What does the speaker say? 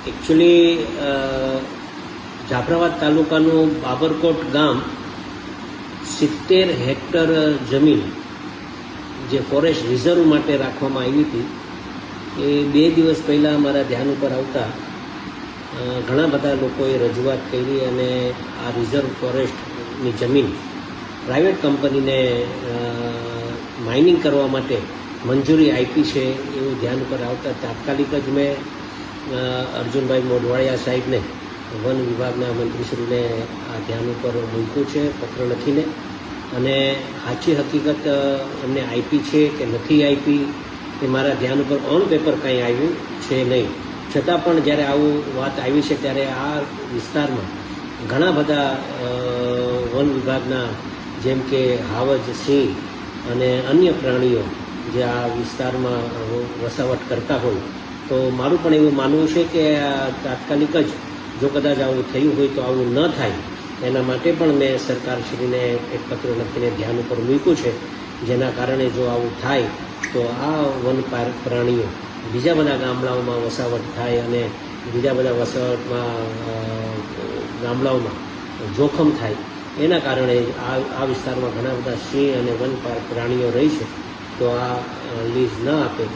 Actually Jafrabad તાલુકાનું બાબરકોટ ગામ 70 hectare જમીન જે ફોરેસ્ટ રિઝર્વ માટે રાખવામાં આવી હતી એ 2 દિવસ પહેલાં અમારા ધ્યાન ઉપર આવતા ઘણા બધા લોકોએ રજૂઆત કરી અને આ રિઝર્વ ફોરેસ્ટની જમીન પ્રાઇવેટ કંપનીને માઇનિંગ કરવા માટે મંજૂરી આપી છે એવું ધ્યાન ઉપર આવતા તાત્કાલિક જ મેં અર્જુનભાઈ મોઢવાડિયા સાહેબને વન વિભાગના મંત્રીશ્રીને આ ધ્યાન ઉપર મૂક્યું છે પત્ર લખીને, અને સાચી હકીકત એમને આપી છે કે નથી આપી એ મારા ધ્યાન ઉપર ઓન પેપર કાંઈ આવ્યું છે નહીં. છતાં પણ જ્યારે આવું વાત આવી છે ત્યારે આ વિસ્તારમાં ઘણા બધા વન વિભાગના જેમ કે હાવજ, સિંહ અને અન્ય પ્રાણીઓ જે આ વિસ્તારમાં વસાવટ કરતા હોય, તો મારું પણ એવું માનવું છે કે તાત્કાલિક જ જો કદાચ આવું થયું હોય તો આવું ન થાય એના માટે પણ મેં સરકારશ્રીને એક પત્ર લખીને ધ્યાન ઉપર મૂક્યું છે, જેના કારણે જો આવું થાય તો આ વન પ્રાણીઓ બીજા બધા ગામડાઓમાં વસાવટ થાય અને બીજા બધા વસાવટમાં ગામડાઓમાં જોખમ થાય એના કારણે આ વિસ્તારમાં ઘણા બધા સિંહ અને વન પ્રાણીઓ રહી છે, તો આ લીઝ ન આપે